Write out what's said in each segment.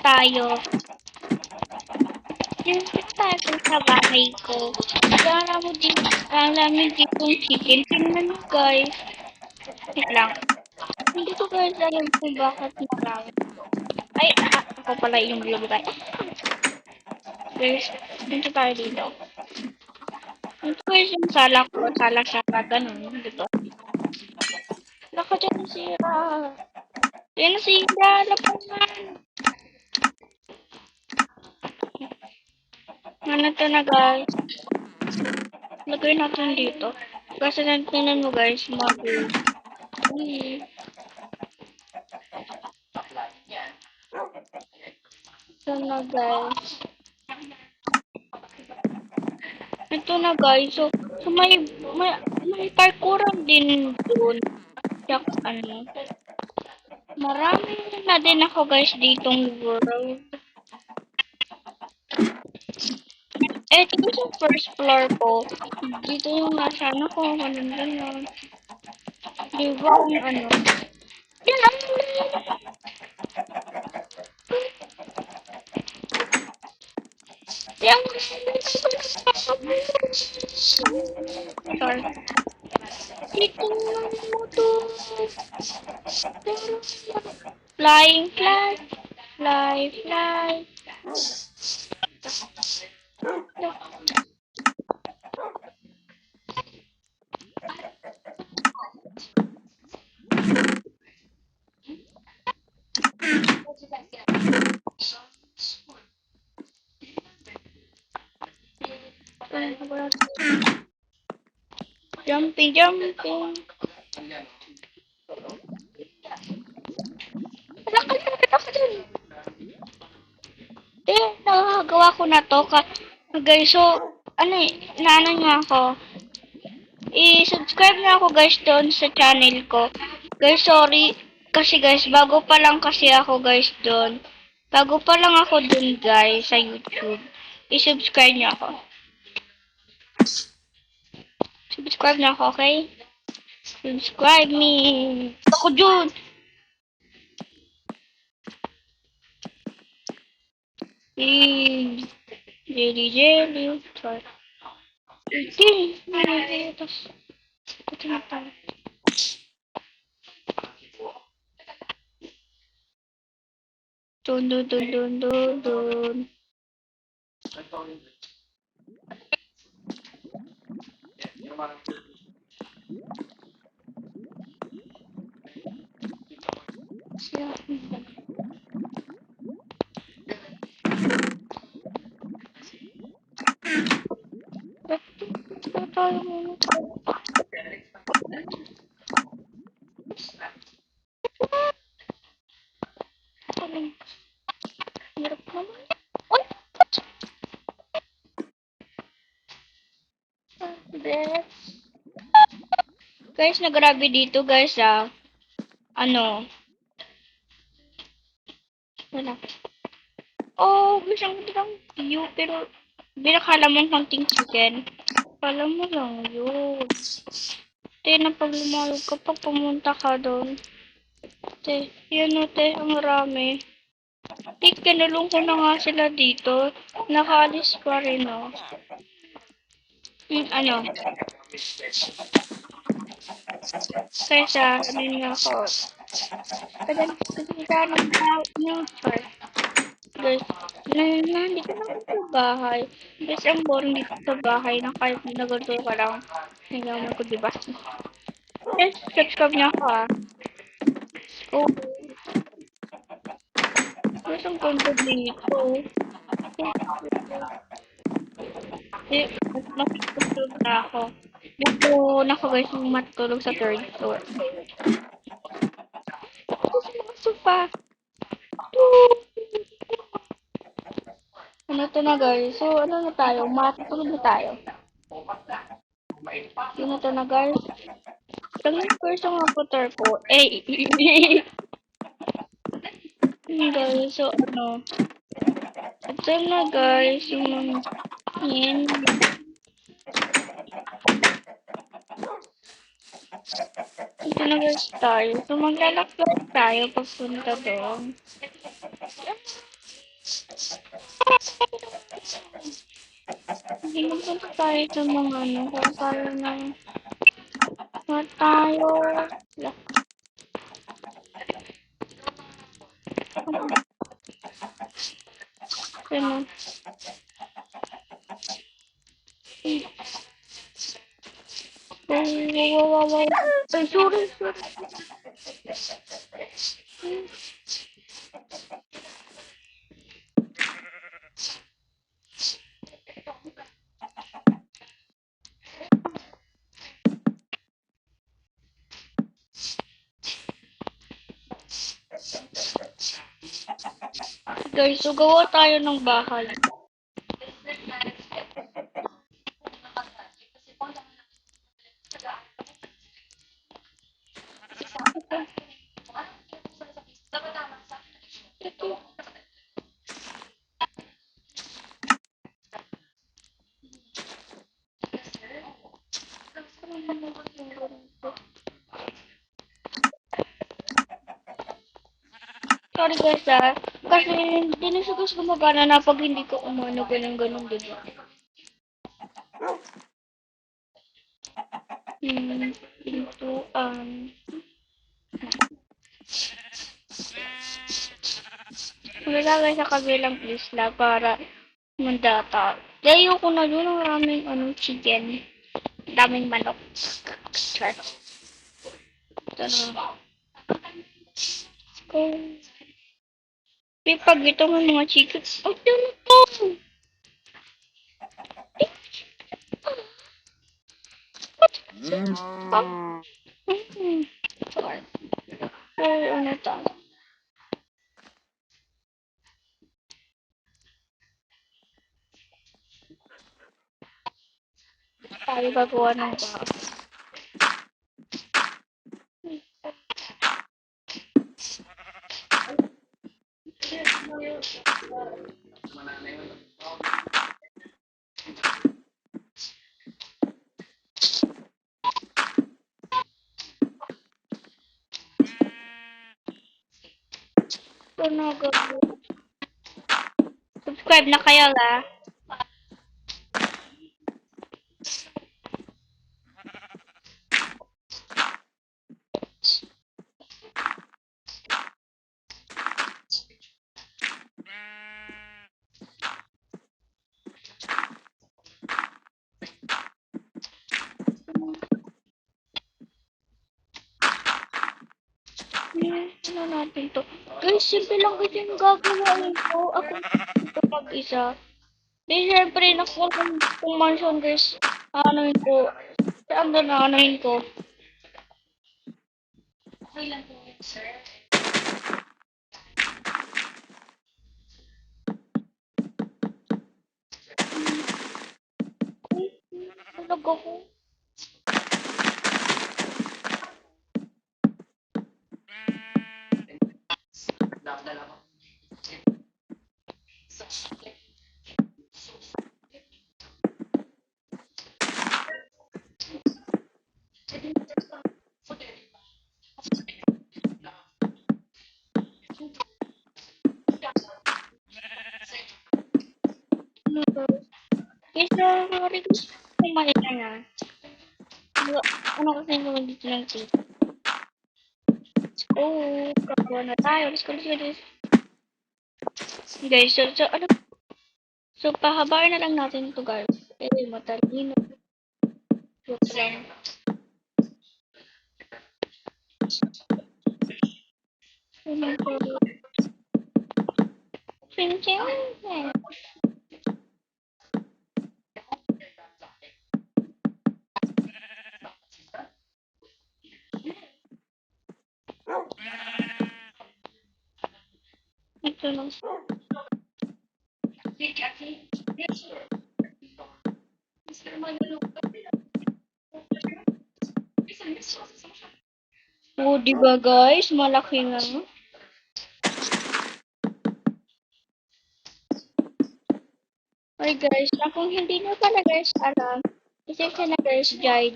tayo. Dito tayo sa bahay ko. Alam mo dito yung chicken. Tingnan mo guys. Wait lang. Hindi ko guys alam kung bakit marami. Ay, ako pala yung blue guys. Guys, dito tayo dito. Ito guys yung salak ko. Salak-salak. Ganun. Dito. Laka dyan sira. Yan sira. Lapangan. Ano to na guys? Lagay natin dito. Kasi tingnan mo guys. Mag- Ito na guys. Ito na guys. So may parkouran din doon. Yak ano. Marami na din ako guys ditong world. Ito yung first floor ko. Dito yung nasa ano ko. Ganun ganun. Diba yung ano. Yan ang yan. Sorry. Dito mo to. Flying fly. Fly, fly. Jumping, jumping. Lakad ako dun. Nakakagawa ko na to. Guys, so, ano inaano niyo ako. I-subscribe niyo ako guys doon sa channel ko. Guys, sorry. Kasi guys, bago pa lang kasi ako guys doon. Bago pa lang ako doon guys sa YouTube. I-subscribe niyo ako. Subscribe niyo ako, okay? Subscribe me. Ako dun. Jelly, jelly. Sorry. Tapos, ito na tayo. Dun, dun, dun, dun, dun, dun. Siya. Ito tayo muna. Hirap naman. Uy! Guys, nagrabe dito guys Ano? Wala. Oh, guys, ang gandang view. Pero, binakala mo hunting chicken. Kala mo lang yun. Te, na pag lumayog ka pa, pumunta ka doon. Te, yan o te, ang marami. Te, kinulong ko na nga sila dito. Nakaalis pa rin o. Ano? Kaysa, ano nga ako. Kadagdagan ng neutral. Guys, hindi ko naman sa bahay. Guys, ang boring dito sa bahay na kahit nagulto ka lang. Hindi naman ko, diba? Guys, subscribe niya ako Oh. Guys, ang ganda dito. Matutulog na ako. Dito na ako guys, matutulog sa third floor. Guys, mga sofa. Ano to na guys? So, ano na tayo? Matutulog na tayo. Yun na to na guys. Ilang first ang avatar ko. Guys, so ano. Ito na guys, yung yan. Ito na guys tayo. So, maglalakbay tayo pagpunta doon. Hindi magpunta tayo sa mga ano, kung tayo ng tayo. Ano? Wow. Ay, sorry. Guys, so gawa tayo ng bahay. Sorry guys kasi hindi na siya gusto gumagana na pag hindi ko umano ganun, diba? Pintuan. Malalagay sa kabilang isla para mandata. Layo ko na yun, ang maraming chicken. Daming manok. Char. Ito na. Kung pag ito ng mga chicken. Ay, ito na to! Char. Ay, ano to? Tayo gagawa ng bahay. Ito na gagawa. Subscribe na kayo la. Ano natin to? Guys, simple lang kasi yung gagawin ko. Ako ito mag-isa. Di syempre, nakuha kong mansion guys. Anoin ko. Saan doon anoin ko? Okay lang po, sir. Ay, tulog ako. Ano to? Guys, sorry guys. Kumain na yan. Ano kasi yung dito ng cake? Oh, kagawa na tayo. Let's go. Guys, so pahabain na lang natin ito guys. Matalino. Joke lang. Ano to? Ching. Ito lang. Oh, di ba guys? Malaki na. Ay guys, kung hindi nyo pala guys alam, isa siya na guys, Jai.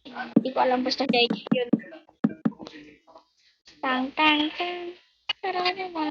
Hindi ko alam basta Jai yun. Tang. Tara naman.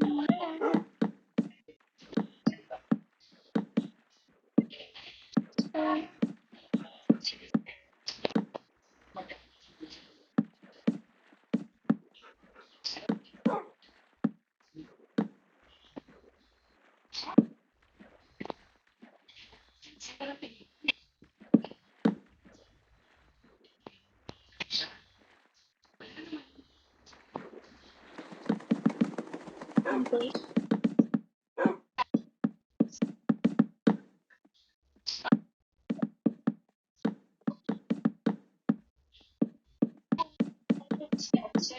Okay.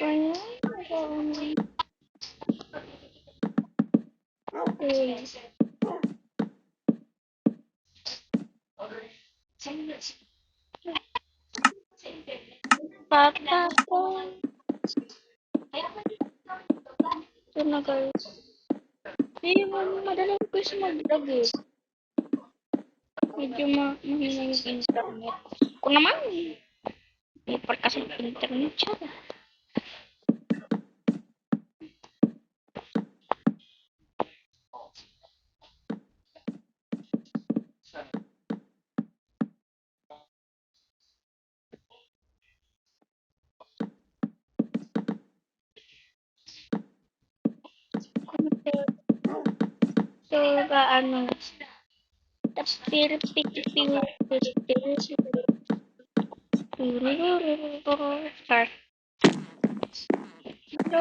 Ayan. Okay. Papa ko. Ito na guys. Eh, madali ko guys mag-vlog eh. Medyo mahina yung internet. Ako naman. Ipar kasi ng internet siya. So, ano, tapos start. So,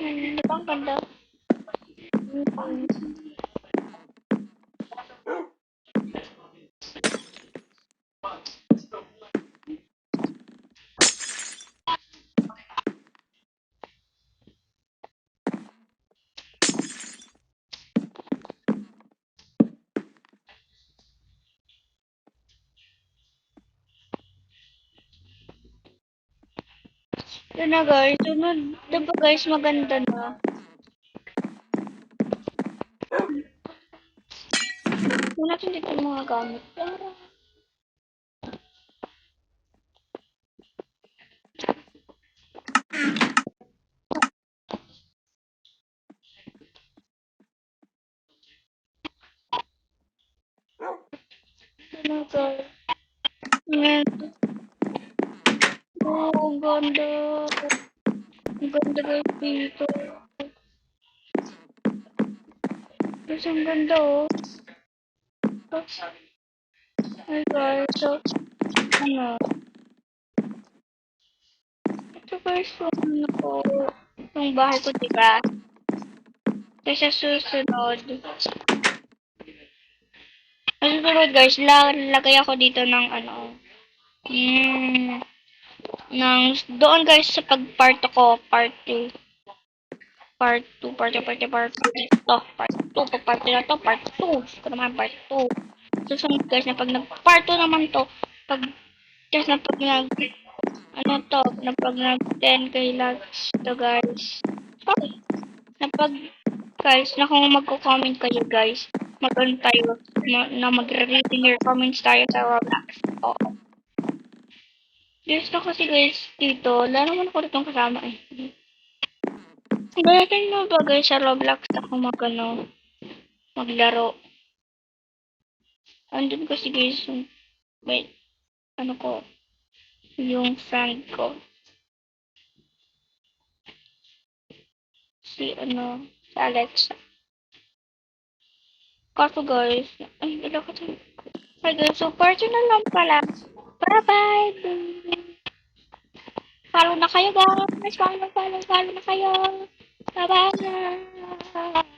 di ba ang ganda? Yun na guys, sunod. Diba guys, maganda na. Kung natin dito yung mga gamit. Yun na guys. Ngayon. Oh, ang ganda. Ang ganda guys dito. Guys, ang ganda oh. Ay guys, so, ano. Ito guys, ano po. Yung bahay ko diba? Kasi sa susunod. Sa susunod guys, lagay ako dito ng ano. Hmm. Ng, doon guys sa pag-part ko, part 2. Part 2, part 2 dito. Part 2, part 2 na to, part 2. Ito naman, part 2. Susunod guys na pag nag-part 2 naman to, pag, guys na pag nag, ano to, na pag nag 10k likes to guys. Okay. Na pag, guys, na kung magko-comment kayo guys, mag-on tayo, na magre-reading your comments tayo sa Roblox. Oo. Guys na kasi guys, dito, wala naman ako ditong kasama eh. Gaya mo ba guys sa Roblox ako mag-ano, maglaro. Andun kasi guys yung, wait, ano ko, yung friend ko. Si ano, si Alexa. Kaso guys, ay, wala ko to. Hi guys, so party na lang pala. Bye-bye! Follow na kayo guys! Follow na kayo! Bye-bye!